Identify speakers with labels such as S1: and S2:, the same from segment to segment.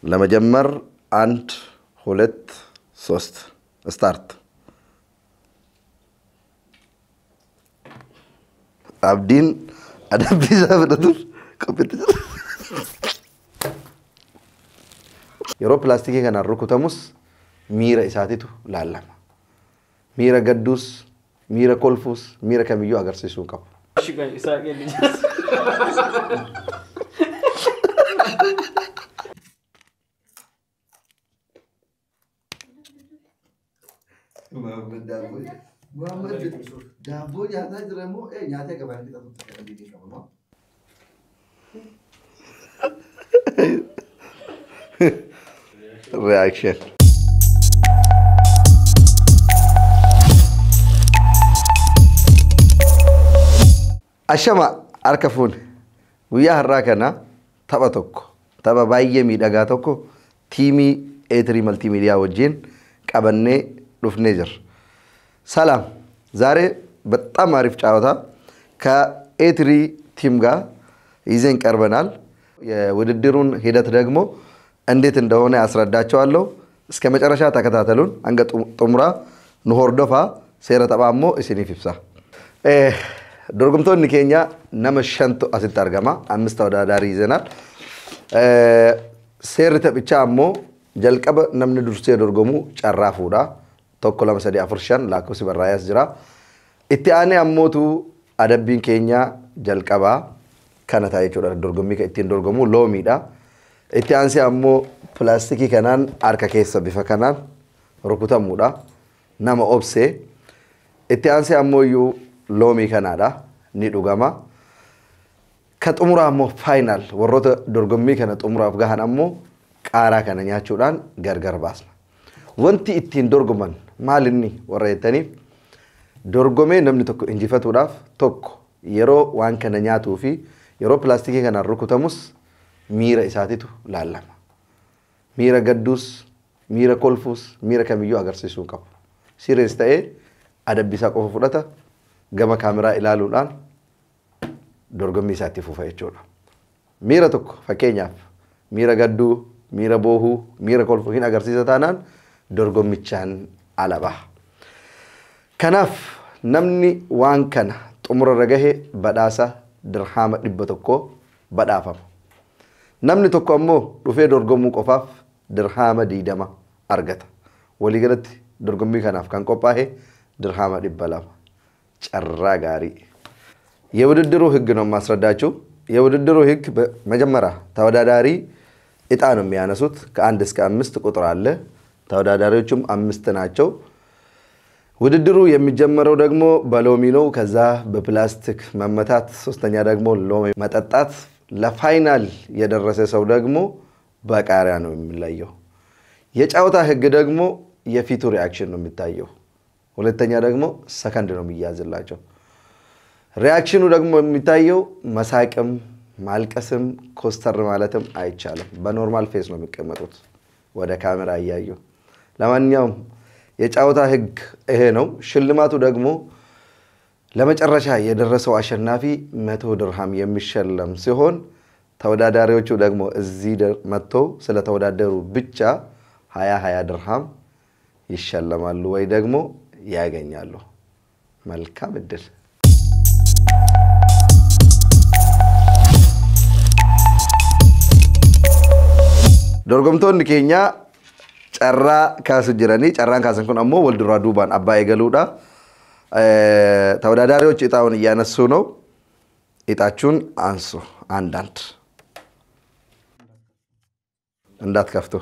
S1: ለመጀመር 1 2 3 ስታርት አብዲን አዳቢዛ በደቱር ኮምፒውተር የሮ ፕላስቲክ ከና ሩኩተሙስ ሚራ ኢሳቲቱ ላላማ ሚራ ገዱስ ሚራ ኮልፉስ ሚራ ከሚዩ አገርሲሱ ቀው እሺ ጋር ኢሳቄ ልጅ Muhammad dabo nyata jeremo nyata kapan kita tutup di kamu no reaction ashama arkafun wiya harrakana taba tokko taba baay'ee miidhagaa tokko tiimii A3 multimedia wajjin qabanne dhufnee jira ሰላም ዛሬ በጣም አሪፍ ጫወታ ከኤትሪ ቲም ጋር ይዘን ቀርበናል የውድድሩን ሂደት ደግሞ እንዴት እንደሆነ ያስረዳቸዋለሁ እስከ መጨረሻ ተከታተሉን አንገጡ ጥሙራ ንሆርዶፋ ሰረተባሞ እስኒፍፍሳ ዶርጉምቶን ኬኛ ነመሸንቶ አስታርገማ አምስት ተወዳዳሪ ይዘናል ሰረተ ብቻ አሞ ጀልቀበ ነምን ዱርሴ ዶርጉሙ ጨራፉዳ tokko lama sadi afur shan lakkoofsi barraayas jira itti aanee ammootu adabbiin keenya jalqabaa kana ta'ee jechuudha dorgommii ittiin dorgomu loomiidha itti aansee ammoo pilaastikii kanaan harka keessa bifa kanaan rukutamuudha nama obsee itti aansee ammoo iyyuu loomii kanaadha ni dhugama ka xumuraa ammoo faayinaal warroota dorgommii kana xumuraaf gahan ammoo qaaraa kana nyaachuudhaan gargar baasna wanti ittiin dorgoman maalinni warreetaniif dorgomee namni tokko injifatuudhaaf tokko yeroo waan kana nyaatuu fi yeroo pilaastikii kana rukutamus miira isaatitu laalama miira gadduus miira kolfuus miira kamiyyu agarsiisuu qabu sirees ta'ee adabbisaa qofa fudhata gama kaameraa ilaaluudhaan dorgommii isaatti fufa jechuudha miira tokko fakkeenyaaf miira gadduu miira boohuu miira kolfuu hin agarsiisa taanaan dorgommichaan alaba kanaaf namni waan kana xumura ragahe badhaasa dirhama 100 badhaafama namni tokko ammoo dhufee dorgomuu qofaaf dirhama 20 argata walii galatti dorgommii kanaaf kan qophaa'e dirhama 200 ጨራ ጋሪ የውድድሩ ህግ ነው ማስረዳችሁ የውድድሩ ህግ መጀመሪያ ተወዳዳሪ እጣ ነው የሚያነሱት ከ1 እስከ 5 ቁጥር አለ ተወዳዳሪዎቹም 5 ናቸው ውድድሩ የሚጀመረው ደግሞ በሎሚ ነው ከዛ በፕላስቲክ መመታት ሶስተኛ ደግሞ ሎሚ መጠጣት ለፋይናል የደረሰ ሰው ደግሞ በቃሪያ ነው የሚለየው የጫወታ ህግ ደግሞ የፊቱ ሪአክሽን ነው የሚታየው ሁለተኛ ደግሞ ሰከንድ ነው የሚያዝላቸው ሪአክሽኑ ደግሞ የሚታየው መሳቅም ማልቀስም ኮስተር ማለትም አይቻልም በኖርማል ፌስ ነው የሚቀመጡት ወደ ካሜራ ያያዩ ለማንኛውም የጫወታ ህግ ይሄ ነው ሽልማቱ ደግሞ ለመጨረሻ የደረሰው አሸናፊ 100 ድርሃም የሚሸለም ሲሆን ተወዳዳሪዎቹ ደግሞ እዚህ መጥተው ስለ ተወዳደሩ ብቻ 20 ድርሃም ይሸለማሉ ወይ ደግሞ ያገኛሉ መልካም እድል ዶርጎምቶን ኬኛ ጨራ ካሱ ጅራኒ ጨራን ካሰን ኩን አሞ ወልድራ ዱባን አባይ ገሉዳ ተወዳዳሪዎች እጣውን ያነሱ ነው እጣቹን አንሱ አንዳንድ እንዳትከፍቱ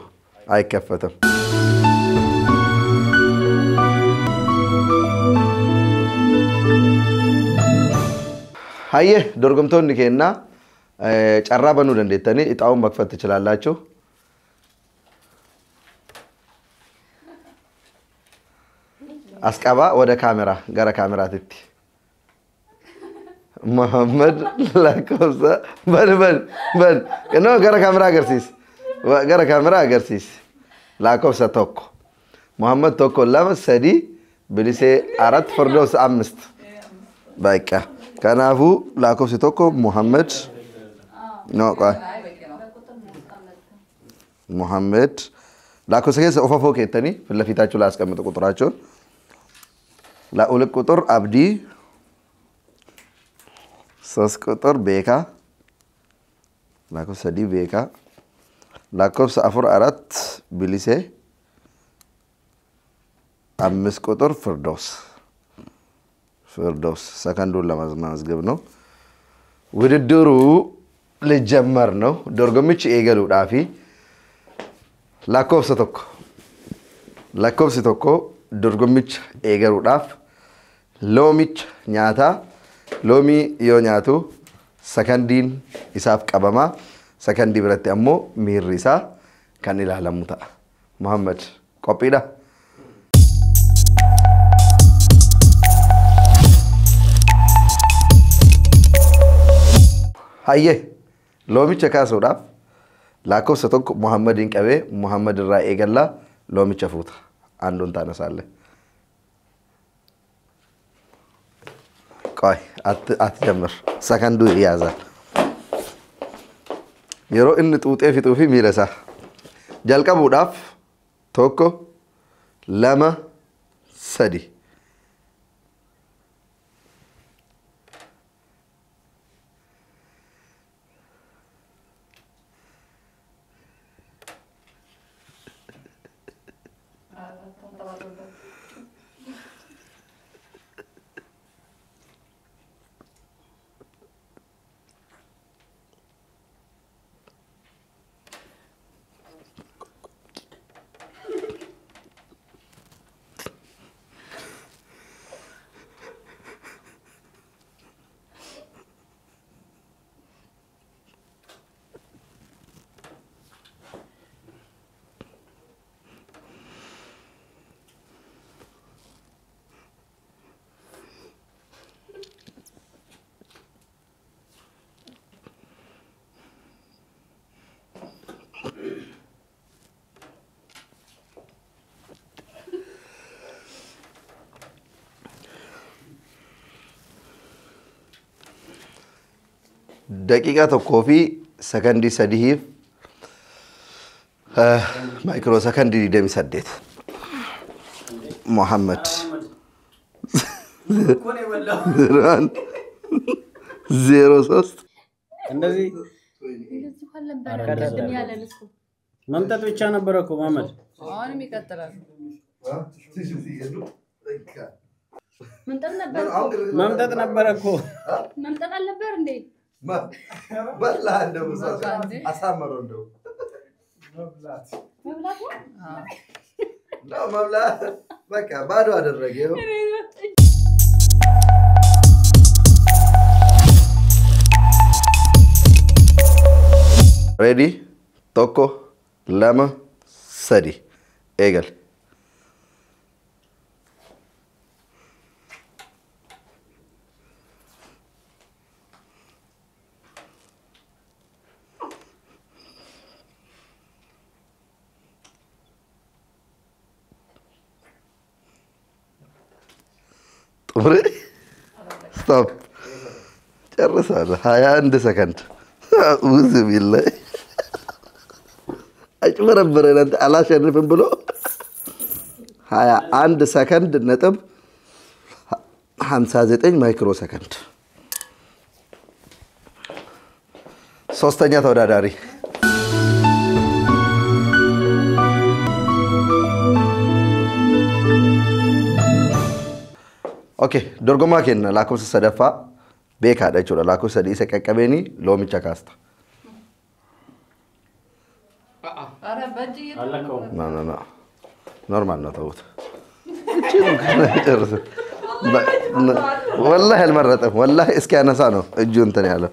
S1: አይከፈተም ሃየ ዶርጎምቶን ኬና ጨራ በኑ ደንደተኒ እጣውን መክፈት ትችላላችሁ አስቀባ ወደ ካሜራ ጋራ ካሜራ ትቲ መሐመድ ላቆዛ በል ከኖ ጋራ ካሜራ አገርሲስ ላቆሳ ቶኮ መሐመድ ቶኮ ለምሰዲ ብሊሴ 4 ፍርዶስ 5 በቃ ከናፉ ላቆስ ቶኮ መሐመድ ነው ቆይ محمد لا كوسكيس أوفا فوق التاني في اللي في تاجو لاس كم تقطراتشون لا أولك قطر أبدي سوس قطر بيكا لا كوس سدي بيكا لا كوس أفر أرات بليسه أمس قطر فردوس سكندو لما مزجبنو وددرو لجمرنو درغميش إيجالو دافي لاكوبس توكو درغميش إيجالو داف لوميش نياتا لومي يو نياتو سكندين إساف كاباما سكندي براتي أمو ميريسا كان إله لموتا محمد كوبي ده هايه لومي چکاسو داف لاكو ستوك محمدين كبه محمد الرأي قال لومي چفوت عندون تانا سالة قاي اتجمر سكندو إيازا يرو إن توفي ميرسا جالكا بوداف توكو لما سدي دقيقة توقفي سكندي سديه مايكرو سكندي ديمي سديت محمد زيرو سوست
S2: እንደዚህ መምጣት ብቻ ነበር እኮ ማመድ
S3: አሁንም ይቀጥላል
S2: መምጣት ነበር እኮ
S3: መምጣት አልነበር እንዴ
S1: በላ እንደው አሳመረው እንደው መብላት ነው መብላት በቃ ባዶ አደረገው ready toko lama sadi egal stop ጨርሳለሁ 21 ሰከንድ أعوذ بالله أجبرنا أنت على شرف بلو هاي عند سكند نتب 59 مايكرو سكند ሶስተኛ ተወዳዳሪ ኦኬ ዶርጎማ ከነ ላኮስ ሰደፋ ቤካ ዳቾ ላኮስ ሰዲ ሰቀቀበኒ ሎሚቻ ካስታ
S3: አረ በጂ
S2: ኖ
S1: ኖርማል ነው ተውት والله المرطه والله እስኪ ያነሳ ነው እጁ እንትን ያለው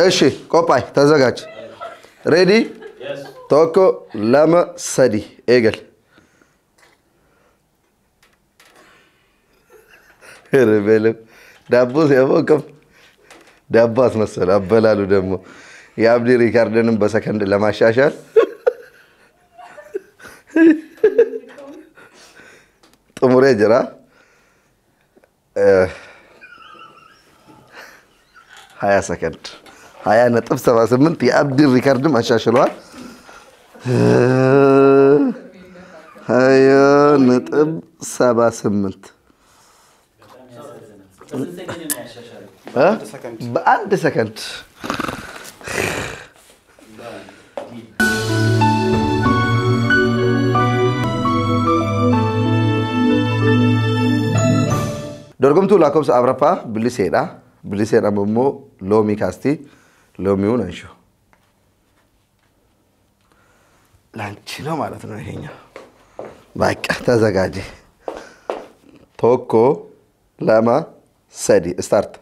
S1: እሺ ቆጳይ ተዘጋጅ ሬዲ ቶኮ ለማ ሰዲ ኤገል ሄረበለ ዳቦ ሲያቦከም ዳቦ አስመሰለ አበላሉ ደግሞ የአብዲ ሪካርድንም በሰከንድ ለማሻሻል ጥሙሬ ጀራ 20 ሰከንድ 20.78 የአብዲ ሪካርድም አሻሽሏል 20.78 በአንድ ሰከንድ dorgomtuu lakkoofsa Afraffaa biliseedha. Biliseedhaan immoo loomii kaasti. Loomiiwwan anshu. Laanchi ነው ማለት ነው ይሄኛው። በቃ ተዘጋጂ። ቶኮ ለማ ሰዲ ስታርት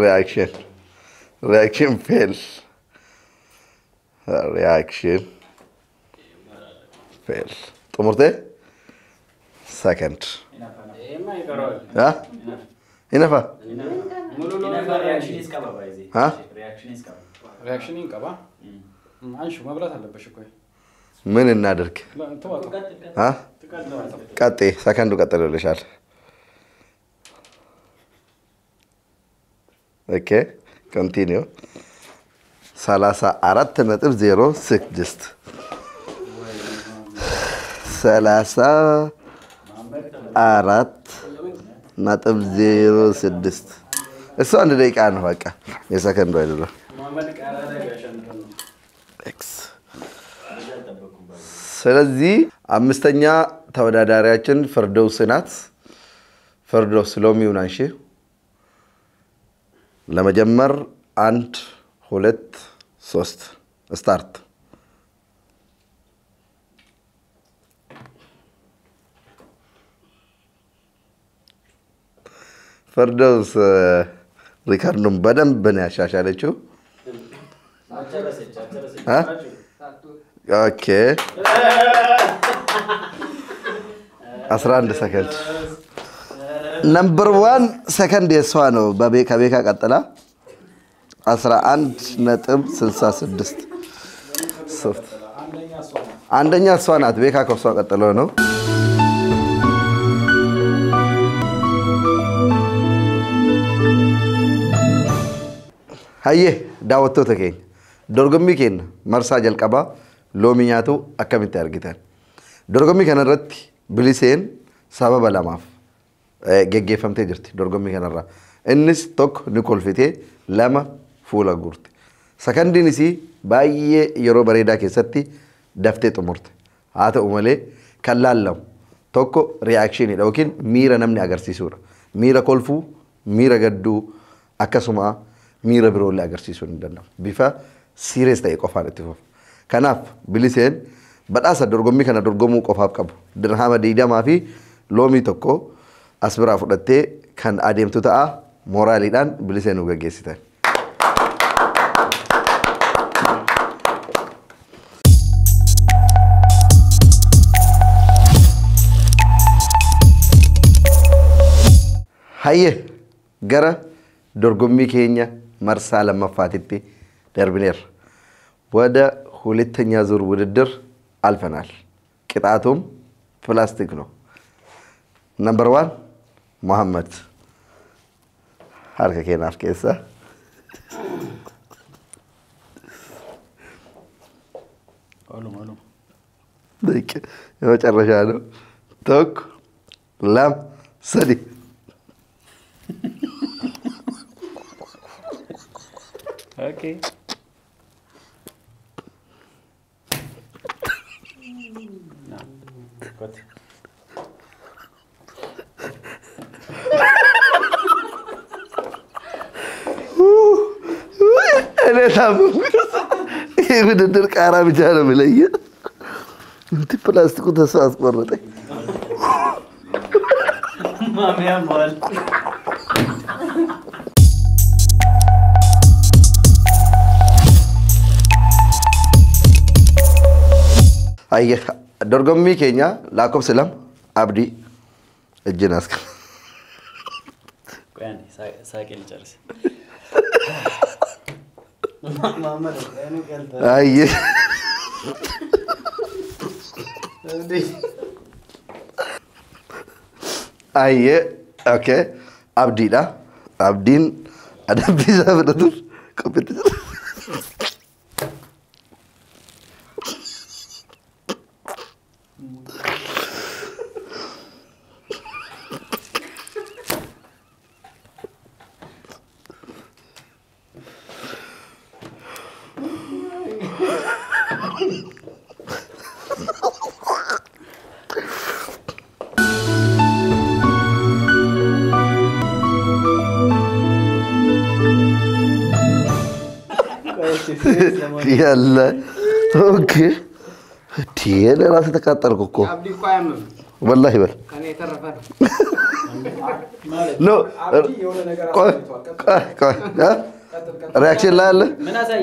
S1: reaction fail ጥሙርቴ second ይነፋ
S2: ሪያክሽን ይንቀባ አንሹ መብላት አለበሽ እኮ
S1: ምን እናደርግ ቀጤ ሰከንዱ ቀጥሎልሻል ኦኬ ኮንቲኒው 34.06 34.06 እሱ አንድ ደቂቃ ነው በቃ የሰከንዱ አይደለም ስለዚህ አምስተኛ ተወዳዳሪያችን ፍርዶስ ናት ፍርዶስ ሎሚውን አንሺ ለመጀመር 1 2 3 ስታርት ፍርዶስ ሪካርዶን በደንብ ነው ያሻሻለችው ኦኬ 11 ሰከንድ ነምበር 1 ሰከንድ የሷ ነው በቤካ ቀጥላ 11.66 ሶፍት አንደኛ እሷ ናት ቤካ ከሷ ቀጥሎ ነው haye daawwattoota keenya dorgommii keenya marsaa jalqabaa loomii nyaatu akkamitti argitan dorgommii kana irratti biliseen sababa lamaaf geggeeffamtee jirti dorgommii kana irraa innis tokko ni kolfitee lama fuula guurte sakandiin isii baay'ee yeroo bareedaa keessatti daftee xumurte haa ta'u malee kan laallamu tokko reakshinidha yookiin miira namni agarsiisudha miira kolfuu miira gadduu akkasuma miira biroolee agarsiisuu ni danda'u bifa serious ta'e qofaan itti fufu kanaaf biliseen badhaasa dorgommii kana dorgomuu qofaaf qabu dirhama 20 fi loomii tokko as biraa fudhattee kan adeemtu ta'a moraaliidhaan biliseen nu gaggeessitan haye gara dorgommii keenya marsaa lamaffaatitti darbineer ወደ ሁለተኛ ዙር ውድድር አልፈናል ቅጣቱም ፕላስቲክ ነው ነምበር 1 መሐመድ ሀርከ ከናፍ ከሳ
S2: አሉ
S1: ደቂ የመጨረሻ ነው ቶክ ላም ሰዲ
S2: Okay. No. What?
S1: أنا تابع. يبدو درك عرب جانا ملاية. أنت بلاستيك وتساس مرة.
S2: ما بيعمل.
S1: أيه dorgommii keenya lakkoofsa 2 abdii ejjinaas kan
S2: ቆያን ሳቄ ልጨርስ ማማድ አይኑ ቀልተ
S1: አየ አየ ኦኬ አብዲዳ አብዲን አደብዛ ብለቱ ኮምፒውተር يلا اوكي تي انا راسي تكاثر كوكو
S2: عبدي قايم
S1: والله بل
S2: كان يترفد
S1: نو
S2: عبدي يولا ነገር
S1: ቆይ ሪአክሽን ላይ አለ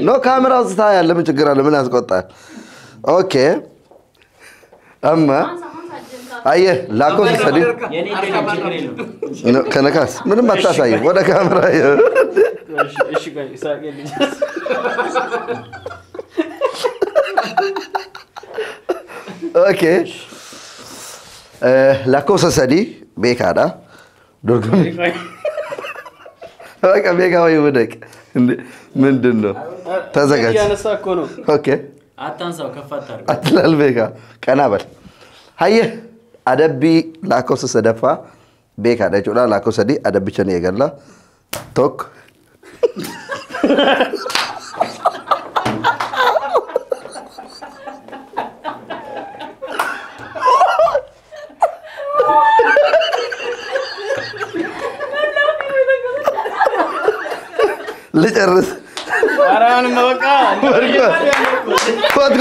S1: ኖ ካሜራ ውስጥ ያለ ምን ችግር አለ ምን ያስቆጣል ኦኬ አማ አየ ላኮ ሰዲ
S2: የኔ ችግር የለም
S1: ከነካስ ምንም አታሳይ ወደ ካሜራ
S2: እሺ ቆይ ይሳቀልኝ
S1: ኦኬ ላኮ ሰዲ ቤካዳ ዶርገም በቃ ቤካው ይወደቅ ምንድነው ተዘጋጅ
S2: ያነሳ እኮ ነው
S1: ኦኬ
S2: አታንሳው ከፋት አድርግ
S1: አትላል ቤካ ቀናበል ሃየ አደቢ ላኮ ሰደፋ ቤካዳ ጆላ ላኮ ሰዲ አደቢ ቸኔ የገላ ቶክ ልጨርስ
S2: አራን መወቃ
S1: ኮት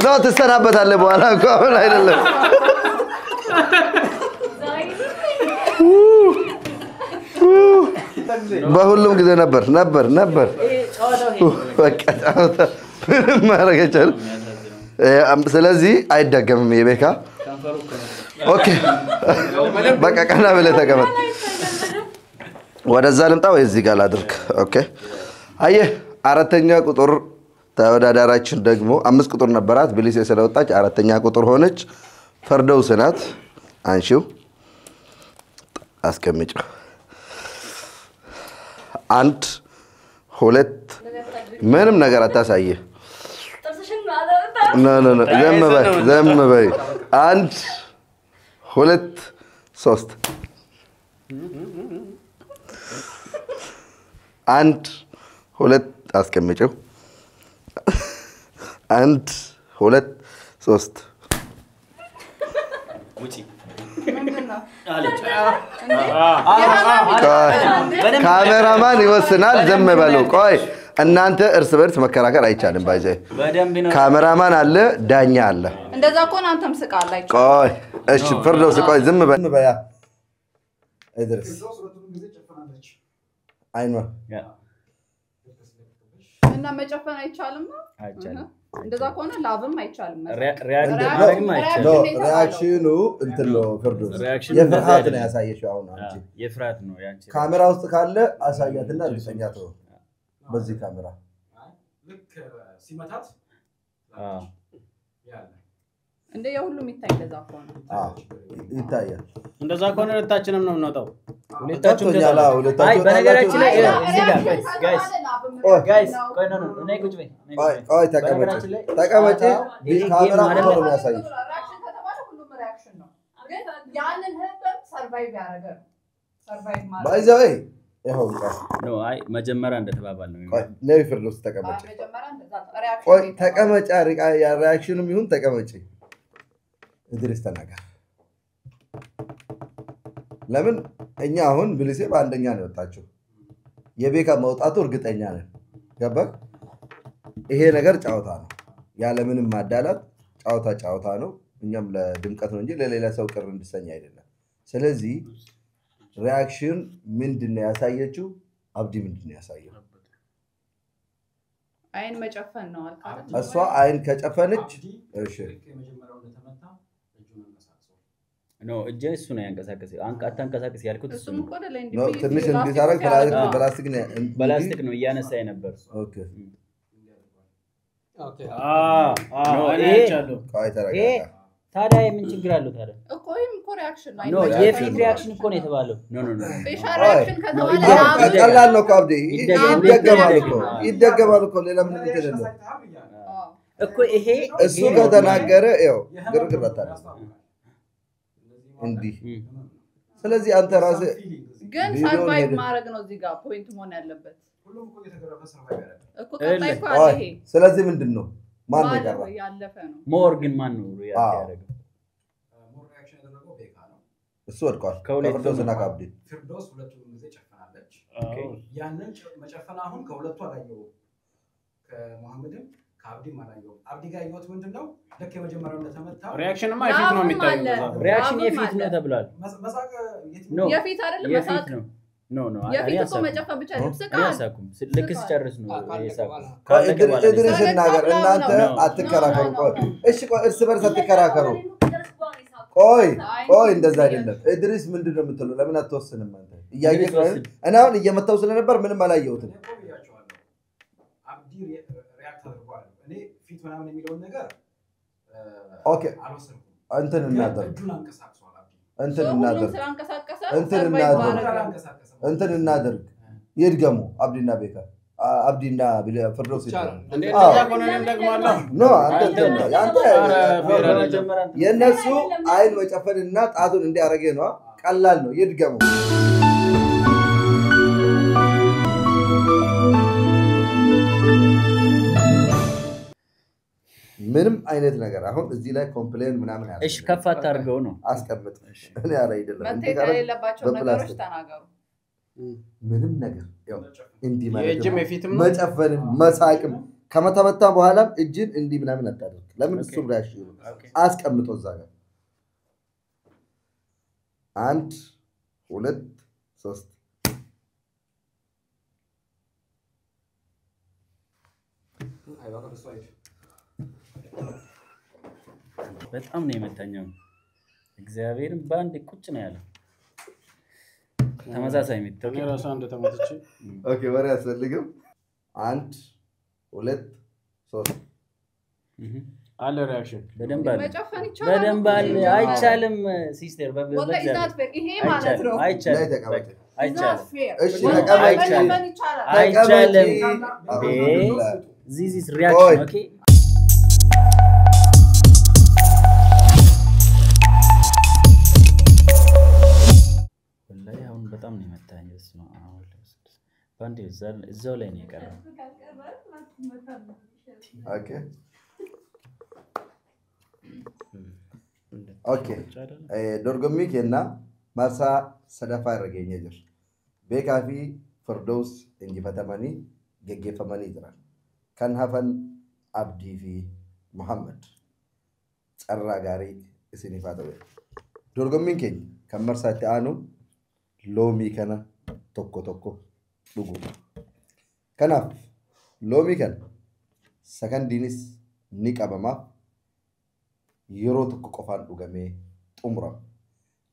S1: ዛው ተሰናበታለ በኋላ እኮ አሁን አይደለም በሁሉም ጊዜ ነበር በቃ ምንም ማድረግ አይቻልም ስለዚህ አይደገምም የቤካ ኦኬ በቃ ቀና ብለህ ተቀመጥ ወደዛ ልምጣ ወይ እዚህ ጋር ላድርግ ኦኬ አየ አራተኛ ቁጥር ተወዳዳራችን ደግሞ 5 ቁጥር ነበራት ብሊሴ ስለወጣች አራተኛ ቁጥር ሆነች ፈርደውስ ናት አንሺው አስቀምጭ 1 2 ምንም ነገር አታሳየ ኖ ዘም በይ 1 2 3 1 2 አስቀምጪው 1 2 3
S2: ውጪ
S3: ምንድነው
S2: አለች
S1: ካሜራማን ይወስናል ዘም በሉ ቆይ እናንተ እርስ በርስ መከራከር አይቻልም ባይዘ ካሜራማን አለ ዳኛ አለ
S3: እንደዛ ኮን አንተም ስቃላይ
S1: ቆይ እሺ ፍርዶስ ቆይ ዝም በያ እድርስ አይኗ
S3: እና መጨፈን አይቻልም
S2: አይቻልም
S3: እንደዛ ኮን ላብም አይቻልም
S1: ሪአክሽኑ እንትን ነው ፍርዶስ የፍርሃት ነው ያሳየሽው አሁን አንቺ
S2: የፍርሃት ነው ያንቺ
S1: ካሜራ ውስጥ ካለ አሳያትና ልሰኛ ተው በዚህ ካሜራ
S2: ልክ ሲመታት ያለ
S3: እንደ የሁሉም ይታይ እንደዛ ኮን
S1: ይታያል
S2: እንደዛ ኮን ሁለታችንም ነው የምንወጣው
S1: ሁለታችሁም
S2: አይ በነገራችን ላይ እዚህ ጋር ጋይስ ቆይ ነው እኔ ቁጭ በይ
S1: ቆይ ተቀመጪ ካሜራ ነው የሚያሳየው
S3: ሪአክሽን ከተባለ ሁሉም ሪአክሽን ነው ግን ያንን ህብረት ሰርቫይቭ ያደረገ ሰርቫይቭ ማለት
S1: ባይዘው ይሄው
S2: ነው አይ መጀመሪያ እንደተባባል ነው
S1: ነው ፍርዶስ ተቀመጪ
S3: መጀመሪያ እንደዛ ሪአክሽን
S1: ቆይ ተቀመጪ ሪአክሽኑም ይሁን ተቀመጪ እድሪስ ተናገር ለምን እኛ አሁን ብሊሴ በአንደኛ ነው ወጣችው የቤካ መውጣቱ እርግጠኛ ነን ገባክ ይሄ ነገር ጫውታ ነው ያለ ምንም ማዳላት ጫውታ ነው እኛም ለድምቀት ነው እንጂ ለሌላ ሰው ቅር እንድሰኝ አይደለም ስለዚህ ሪአክሽን ምንድነው ያሳየችው አብዲ ምንድነው ያሳየው
S3: አይን መጨፈን ነው አልካለ
S1: እሷ አይን ከጨፈነች እሺ
S2: የመጀመሪያው እንደተመታ እጁን አንቀሳቅሶ ነው እጄ እሱ ነው ያንቀሳቀሰው አንቀሳቀስ ያልኩት እሱ
S1: ነው ትንሽ እንዲታረግ ፕላስቲክ ነው
S2: እያነሳ ነበር
S1: ኦኬ
S4: ኦኬ
S2: እኔ አይቻለሁ
S1: ቆይ ተረጋጋ።
S2: ታዲያ ምን ችግር አለው ታዲያ?
S3: እኮ ይሄም እኮ ሪአክሽን ነው።
S2: ኖ የፊት ሪአክሽን እኮ ነው የተባለው። ኖ
S3: ፌሻል ሪአክሽን ከተባለ
S1: ቀላል ነው እኮ አብዲ። ይደገማል እኮ ሌላ ምን ይደረጋል
S2: እኮ ይሄ
S1: እሱ ከተናገረ ያው ግርግር አታለህ እንዲህ። ስለዚህ አንተ ራስህ
S3: ግን ሰርቫይቭ ማድረግ ነው እዚህ ጋር ፖይንት መሆን ያለበት።
S5: ሁሉም እኮ እየተገረፈ ሰርቫይቭ ያደርጋል
S3: እኮ ቀጣይ እኮ አለ ይሄ።
S1: ስለዚህ ምንድነው ማን ነው ያቀረበው?
S3: ያለፈ ነው።
S2: ሞር ግን ማን ነው ያደረገው?
S5: ሞር ሪአክሽን ያደረገው ቤካ ነው።
S1: እሱ ወድቋል። ከፍርዶስና ከአብዲ
S5: ፍርዶስ ሁለቱንም ጊዜ ጨፍናለች። ያንን መጨፈን አሁን ከሁለቱ አላየሁም። ከመሐመድም ከአብዲም አላየሁም። አብዲ ጋር ያየሁት ምንድነው ልክ የመጀመሪያው እንደተመታ
S4: ሪአክሽንማ የፊት ነው የሚታየው።
S2: ሪአክሽን የፊት ነው ተብሏል።
S5: መሳቅ
S3: የፊት አይደለም መሳቅ
S2: ነው። ኖ
S3: የፊት እኮ መጨፈን ብቻ ነው።
S2: አያሳኩም። ልክ ሲጨርስ ነው የሳቁ።
S1: እድሪስ እናገር እናንተ አትከራከሩ። ቆይ እሺ ቆይ እርስ በርስ አትከራከሩ። ቆይ እንደዛ አይደለም። እድሪስ ምንድነው የምትለው? ለምን አትወስንም አንተ? እያየህ ነው አይደል? እኔ አሁን እየመታው ስለነበር ምንም አላየሁትም።
S5: አብዲ ሪአክት አድርጓል። እኔ ፊት ምናምን የሚለውን ነገር
S1: ኦኬ
S5: አልወሰንኩም።
S1: እንትን እናደርግ
S5: እጁን አንቀሳቅሷል አብዲ
S1: እንትን እናደርግ ይድገሙ አብዲና ቤካ አብዲና ፍርዶስ ይችላል
S4: እንዴት ያቆነን ደግማለሁ
S1: ኖ አንተ የነሱ አይን መጨፈንና ጣቱን እንዲያረገ ነው ቀላል ነው ይድገሙ ምንም አይነት ነገር አሁን እዚህ ላይ ኮምፕሌን ምናምን ያለው
S2: እሺ ከፋት አድርገው ነው
S1: አስቀምጥ እኔ ያለ አይደለም
S3: እንዴ ከሌለባቸው ነገሮች ተናገሩ
S1: ምንም ነገር ያው እንዲ
S4: የእጅም የፊትም
S1: መጨፈንም መሳቅም ከመተመታ በኋላ እጅን እንዲ ምናምን አታደርግ ለምን እሱ ሪአክሽን አስቀምጦ እዛ ጋር 1 2 3
S2: በጣም ነው የመታኛው እግዚአብሔርን ባንድ ቁጭ ነው ያለው ተመሳሳይ የሚተው
S4: ራሱ አንድ ተመትቼ
S1: ኦኬ ወሬ ያስፈልግም 1 2 3
S4: አለ ሪአክሽን
S2: በደንብ አለ
S3: መጨፈን ይቻላል
S2: በደንብ አለ አይቻልም ሲስተር
S3: ወላሂ ዛት ፈቅ ይሄ ማለት ነው
S2: አይቻልም አይቻልም
S1: እሺ ተቀበል
S2: አይቻልም this is reaction okay በጣም ነው የመታኝ እስማ አሁን ባንዴ እዛው ላይ ነው የቀረው
S1: ኦኬ ኦኬ ዶርጎሚ ከና ማሳ ሰደፋ ያረገኝ ጀር ቤካፊ ፍርዶስ እንጂፈተማኒ ገገፈማኒ ይጥራል ካን ሀፈን አብዲ ፊ መሐመድ ጸራ ጋሪ እስኒፋተው ዶርጎሚ ከኝ ከመርሳቲ አኑ ሎሚ kana tokko dhugu kanaaf loomi kana sakandiinis ni qabama yeroo tokko qofaan dhugamee xumurama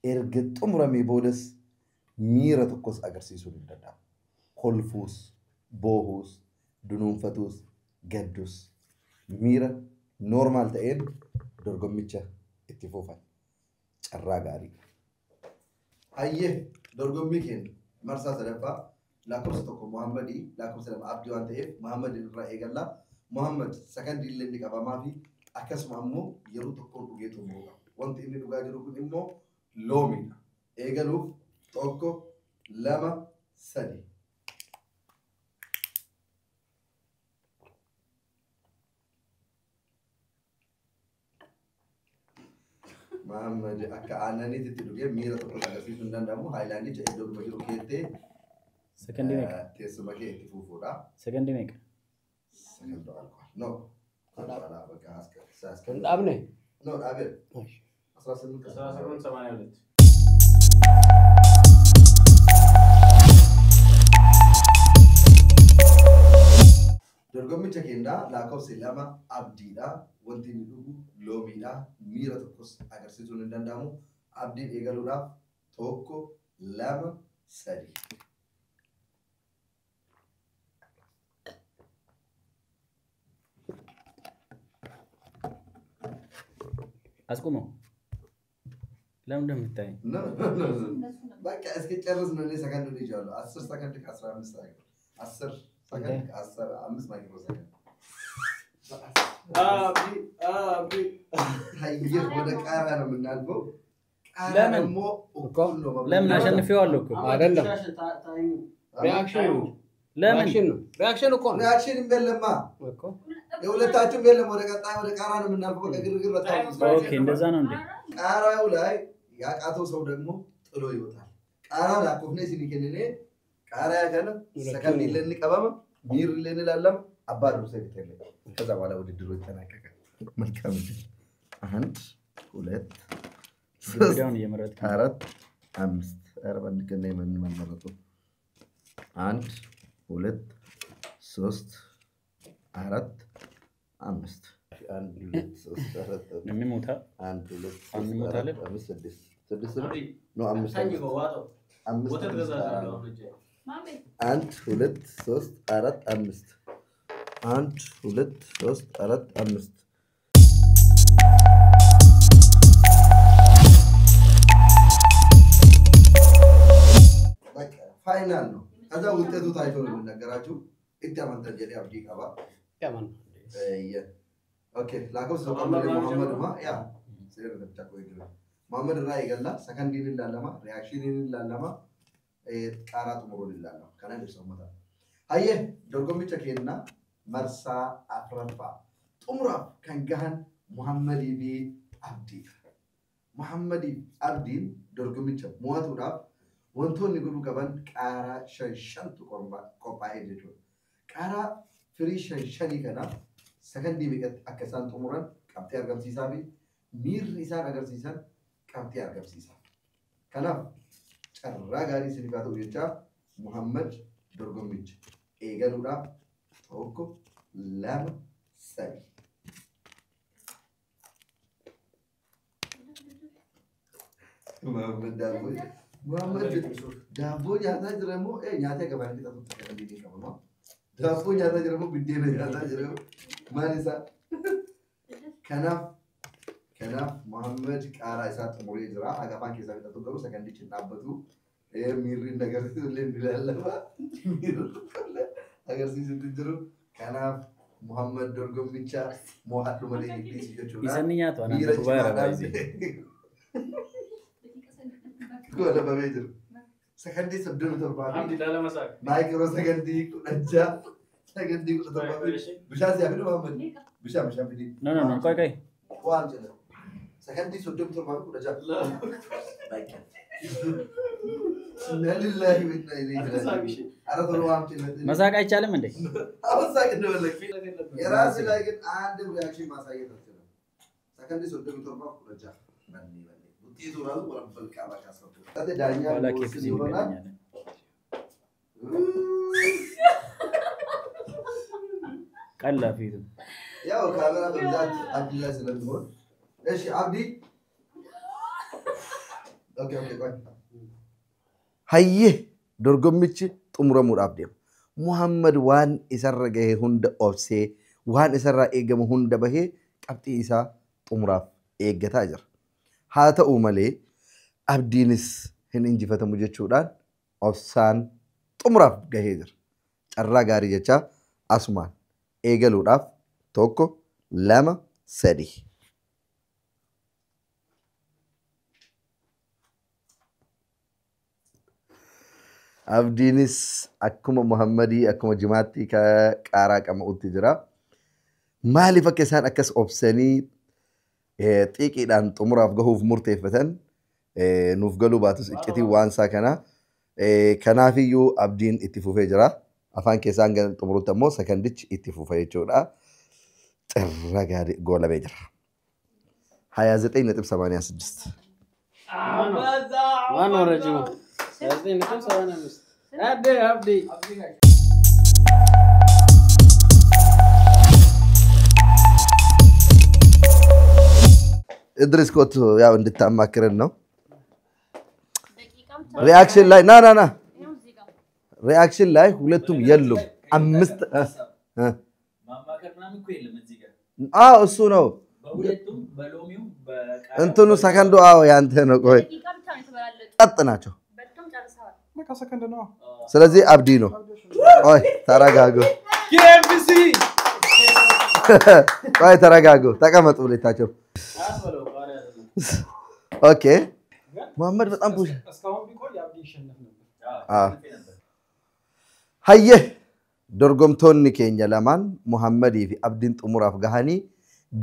S1: erga xumuramee boodas miira tokkos agarsiisuu ni danda'a kolfuus boohuus dunuunfatuus gaddus miira normaal ta'een dorgommicha itti fufan carraa gaarii ayyee dorgommii keenya marsaa sadaffaa lakkoofsa tokko Muhammadi lakkoofsa lama Abdii waan ta'eef Muhammad irraa eegalla Muhammad sakandii illee ni qabamaa fi akkasuma ammoo yeroo tokkoon dhugee xumuruudha wanti inni dhugaa jiru kun immoo loomiidha eegaluuf 1 2 3 Muhammad akka aanani tittuge miira tokko agarsiisuu danda'amu Haayilaandii jedhee jiru keettee
S2: secondary make
S1: teessuma kee itti fufuudha
S2: secondary make
S1: no
S4: abne
S1: no abe 1882 dorgommicha keenyaa lakkoofsi 2 abdiidha wanti inni dhugu loomiidha miira tokkos agarsiisuu hin danda'amu abdiin eegaluudhaaf 1 2 3
S2: አስቁመው ለምን እንደምታይ
S1: በቃ እስኪ ጨርስ ነው ሰከንድ ነው ይቻላል 10 ሰከንድ ከ15 ሰከንድ 10 ሰከንድ ከ15 ማይክሮ ሰከንድ ታየ ወደ ቃራ ነው የምናልፈው
S2: ለምን አሸንፈዋለሁ እኮ
S4: አይደለም ሪአክሽን ሪአክሽን እኮ ነው
S1: ሪአክሽን እንደለማ
S4: እኮ
S1: የሁለታችሁም የለም ወደ ቀጣይ ወደ ቃራ ነው የምናልፈው ከግርግር ወጣው
S2: ኦኬ እንደዛ ነው እንዴ
S1: ቃራው ላይ ያቃተው ሰው ደግሞ ጥሎ ይወጣል ቃራው ላቆፍኔ ሲኒከኔ ቃራ ያከለ ሰከንድ ይለን ቀበም ሚር ይለን ላለም አባዱ ሰይተለ ከዛ በኋላ ውድድሩ ይተናቀቀ መልካም አንድ ሁለት
S2: ቪዲዮውን እየመረጥክ
S1: 4 5 40 ከነ ምን መመረጡ 1 2 3 4 5 1 2 3 4
S2: እንሞታ
S1: 1 2
S2: እንሞታለን
S1: 5 6 ነው 5 1 2 3 4 5 1 2 3 4 5 ፋይናል ነው ከዛ ውጤቱ ታይቶ ነው ነገራችሁ ኢታማንተ ጀዲ አብዲ ቀባ
S4: ያማን
S1: ኦኬ ላከው መሐመድ ማ ያ ሰይር ተጫቆ ይግራ መሐመድ ራይ ገላ ሰከንዲን ላለማ ሪአክሽንን ላለማ ቃራ ጥሙሩ ላላ ከናን ሰውመታ አየ ዶርጎሚቸ ከና መርሳ አፍረፋ ጥሙራ ከንጋን መሐመድ ይቢ አብዲ መሐመድ አብዲን ዶርጎሚቸ ሞዋቱዳ wantoonni godhu qaban qaara shantu qophaa'ee jechuudha. Qaara firii shanii kana sakandii meeqatti akka isaan xumuran qabxee argamsiisaa fi miirri isaan agarsiisan qabxee argamsiisa. Kanaaf carraa gaarii isiniif haa ta'u jecha Muhammad dorgommicha eegaluudhaaf tokko lama sadi. Muhammad Daawud Muhammad Dabo nyata jiramu nyata kapan kita tuh sekarang di kamu mau Dabo nyata jiramu bidde nyata jiramu Marisa Kanaf Muhammad Kara saat mulai jera agak pagi kita tuh kalau sekarang dicinta betul mirin agar itu lain dilalama mirin agar sih itu jeru Kanaf Muhammad Dorgom bica mau hatu mulai Inggris juga
S2: bisa nyata anak bubar apa sih Gua ada
S1: begitu. Sekendi sebelum terbang.
S5: Di dalam masak.
S1: Naik terus sekendi aja. Sekendi terbang. Bisa siapa itu Muhammad? Bisa pilih.
S2: No, koi.
S1: Kuan aja. Sekendi sebelum terbang udah jalan. Baik. Innalillahi wa inna ilaihi raji'un. Ada teruam cina.
S2: Masak አይቻልም እንዴ?
S1: Masak itu lagi. Yerasi lagi ada reaksi masak itu. Sekendi sebelum terbang udah jalan. Itu lalu orang berkabar kasar. Tapi danya
S2: sih ቀላ ፊቱ
S1: ያው ካሜራ በብዛት አብዲ ላይ ስለሚሆን እሺ አብዲ ኦኬ ቆይ ሀየ ዶርጎምች ጥሙረሙዳፍ ደም ሙሐመድ ዋን ይሰረገ ሁንደ ኦብሴ ዋን ይሰራ ኤገም ሁንደ በሄ ቀብጢ ኢሳ ጥሙራፍ ኤገታ ጅር ሀተኡ መሌ አብዲንስ ህን እንጂፈተሙ ጀቹዳን ኦብሳን ጥሙራፍ ገሄ ጅር ጨራ ጋሪ ጀቻ አስማን ኤገሉዳፍ ቶኮ ለማ ሰዲ አብዲንስ አኩመ ሙሐመዲ አኩመ ጅማቲ ከቃራ ቀመኡት ጅራ ማሊ ፈከሳን አከስ ኦብሰኒ ጢቂዳን ጥሙራፍ ገሁፍ ሙርቴፈተን ኑፍ ገሉ ባቱስ እቅቲ ዋንሳ ከና ከናፊዩ አብዲን ኢትፉፌ ጅራ አፋን ኬሳን ገን ጥሙሩት ደሞ ሰከንድች ኢትፉፌ ጆዳ ጥራጋዲ ጎለቤ ጅራ 29.86
S4: ማን ወረጅው 29.85 አብዲ
S1: እድሪስ ኮት ያው እንድታማክረን ነው ሪአክሽን ላይ ና ሪአክሽን ላይ ሁለቱም የሉም አምስት
S2: ማማከር ምናምን እኮ የለም እዚህ ጋር
S1: እሱ ነው
S2: በሁለቱም በሎሚው
S1: እንትኑ ሰከንዱ አዎ ያንተ ነው። ቆይ ቀጥ ናቸው።
S5: በቃ ሰከንድ ነው።
S1: ስለዚህ አብዲ ነው። ቆይ ተረጋጉ።
S4: KFC
S1: ቆይ ተረጋጉ። ተቀመጡ ሁለታቸው። ኦኬ መሐመድ በጣም ፑሽ
S5: እስካሁን ቢቆይ አብዲ ይሸነፍ ነበር።
S1: ሀየ dorgomtoonni keenya lamaan Muhammadii fi Abdiin xumuraaf gahanii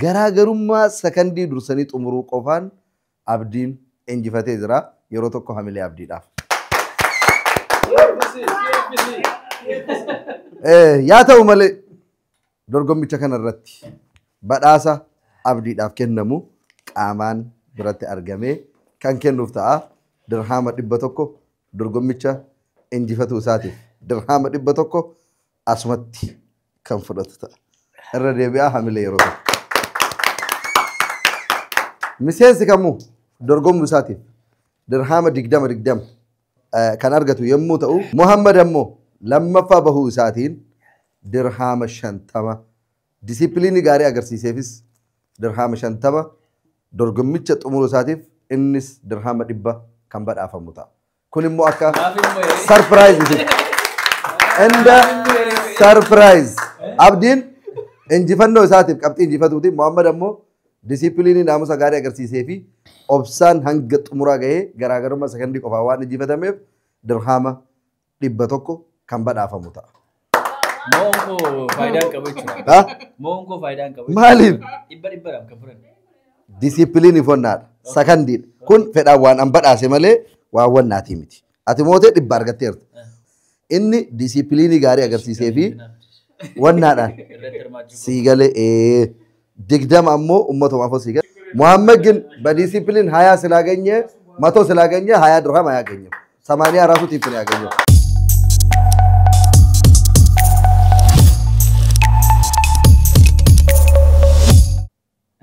S1: garaagarummaa sekondii dursanii xumuruu qofaan Abdiin injifatee jira. Yeroo tokko hamilee Abdiidhaaf. Yaa ta'u malee dorgommicha kanarratti badhaasa Abdiidhaaf kennamu qaamaan biratti argamee kan kennuuf ta'a. Dirhaama 100 dorgommicha injifatuu isaatiif dirhaama 100 asumatti kan fudhatu ta'a. Irra deebi'aa hamilee yeroo ta'u. Miseensi kamuu dorgommuu isaatiif dirhaama 20 kan argatu yommuu ta'u, Muhammad ammoo lammaffaa bahuu isaatiin dirhaama 50 disiipiliinii gaarii agarsiiseefis dirhaama 50 dorgommicha xumuruu isaatiif innis dirhaama 100 kan badhaafamu ta'a. Kun immoo akka sarpiraayiziiti. Inda sarpiraayiz. Abdiin injifannoo isaatiif qabxii injifatuutiin Muhammad ammoo disiipiliinii naamusa gaarii agarsiisee fi obsaan hanga xumuraa gahee garaagarummaa sekondii qofaa waan injifatameef dirhaama 100 kan badhaafamu ta'a.
S2: Moonko faayidaan qabu jechuudha. Moonko faayidaan qabu.
S1: Maaliif?
S2: Dhibbaadhaan kan furan.
S1: Disiipiliinii fonnaadha. Sekondiidha. Kun fedhaan waan an badhaase malee waan wannaatii miti. Ati mootee 100 argatteerta. Inni disiipiliinii gaarii agarsiisee fi wannaadhaan sii galee 20 ammoo ummatumaaf sii galee. Muhammad ግን በዲሲፕሊን 20 ስላገኘ 100 ስላገኘ 20 ድርሃም አያገኝም። 80 ራሱ ቲፕ ነው ያገኘው።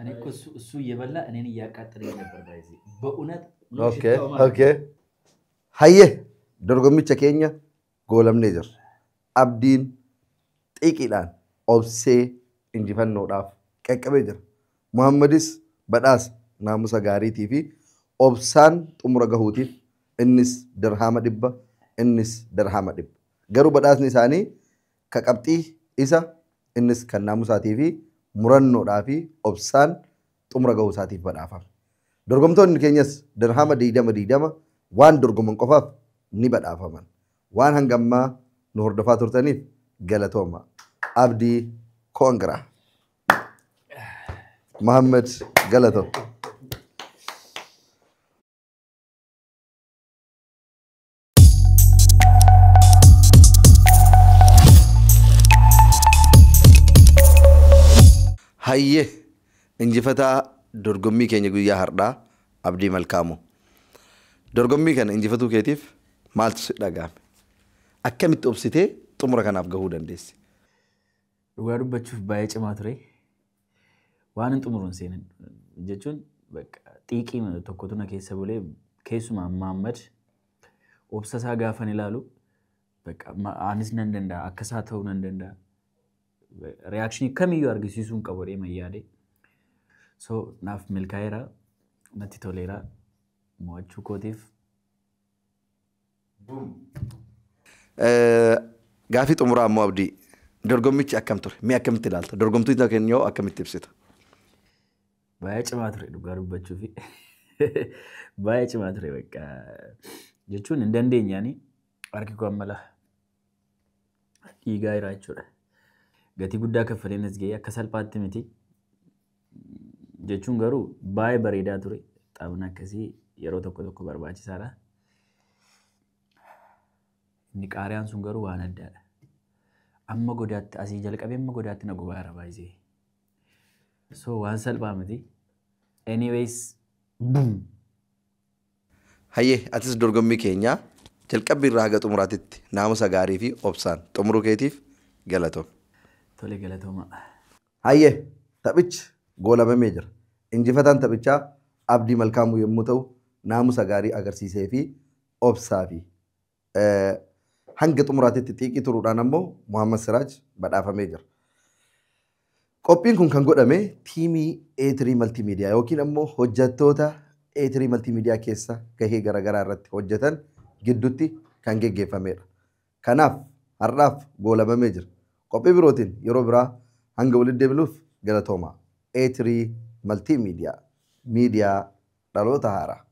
S2: እኔ እኮ እሱ እየበላ እኔን እያቃጠለኝ ነበር ባይዚ በእውነት
S1: ኦኬ ሀየ dorgommicha keenya goolamnee jira. Abdiin xiiqiidhaan obsee injifannoodhaaf qaqqabee jira. Muhammadis badhaasa naamusa gaariitii fi obsaan xumura gahuutiif innis dirhaama 100 innis dirhaama 100. Garuu badhaasni isaanii ka qabxii isa innis kan naamusaatii fi murannoodhaa fi obsaan xumura gahuu isaatiif badhaafama. Dorgomtoonni keenyas dirhaama 20 waan dorgoman qofaaf ni badhaafaman. Waan hangammaa nu hordofaa turtaniif galatooma. Abdii Koongiraa. Muhammad Galato. Hayyee injifataa dorgommii keenya guyyaa har'aa Abdii Malkaamuu. Dorgommii kana injifatuu keetiif maaltu si dhagahame? Akkamitti obsitee xumura kanaaf gahuu dandeesse?
S2: Dhugaa dubbachuuf baay'ee cimaa ture. Waan hin xumuruun seenan jechuun xiiqii tokkotu na keessa bulee keessumaa Muhammad obsa isaa gaafan ilaalu anis nan danda'a akka isaa ta'uu nan danda'a. Reaakshinii kamiyyuu argisiisuu hin qabu jedhee yaade. So naaf milkaa'eera natti toleera mo'achuu kootiif.
S1: Gaafii xumuraa ammoo Abdii dorgommichi akkam ture? Mee akkamitti ilaalta? Dorgomtoota keenya akkamitti ibsita?
S2: Baay'ee cimaa ture dhugaa dubbachuuf baay'ee cimaa ture jechuun hin dandeenyaani harki koo amma lafa dhiigaa jira jechuudha. Gatii guddaa kaffaleen as ga'ee akka salphaatti miti jechuun garuu baay'ee bareedaa ture. Xaabna akkasii yeroo tokko barbaachisaadha. Inni qaariyaan sun garuu waan addaadha. Amma godaatti asii jalqabee amma godaatti na gubaa jira baay'ee. So waan salphaa miti. Anyways, boom.
S1: Hayyee atis dorgommii keenyaa jalqabbii irraa haga xumuraatitti naamusa gaarii fi obsaan xumuruu keetiif galatoom.
S2: Tole galatooma.
S1: Hayyee taphichi goolamamee jira. Injifataan taphichaa Abdii Malkaamuu yommuu ta'u naamusa gaarii agarsiisee fi obsaa fi hanga xumuraatitti xiiqii turuudhaan ammoo Muhammad Siraaj badhaafamee jira. Qophiin kun kan godhame tiimii A3 Multimedia yookiin ammoo hojjettoota A3 Multimedia keessa gahee garaagaraa irratti hojjetan gidduutti kan geggeeffamedha. Kanaaf har'aaf goolabamee jira. Qophii birootiin yeroo biraa hanga walitti deebinuuf galatooma. A3 Multimedia miidiyaa dhaloota haaraa.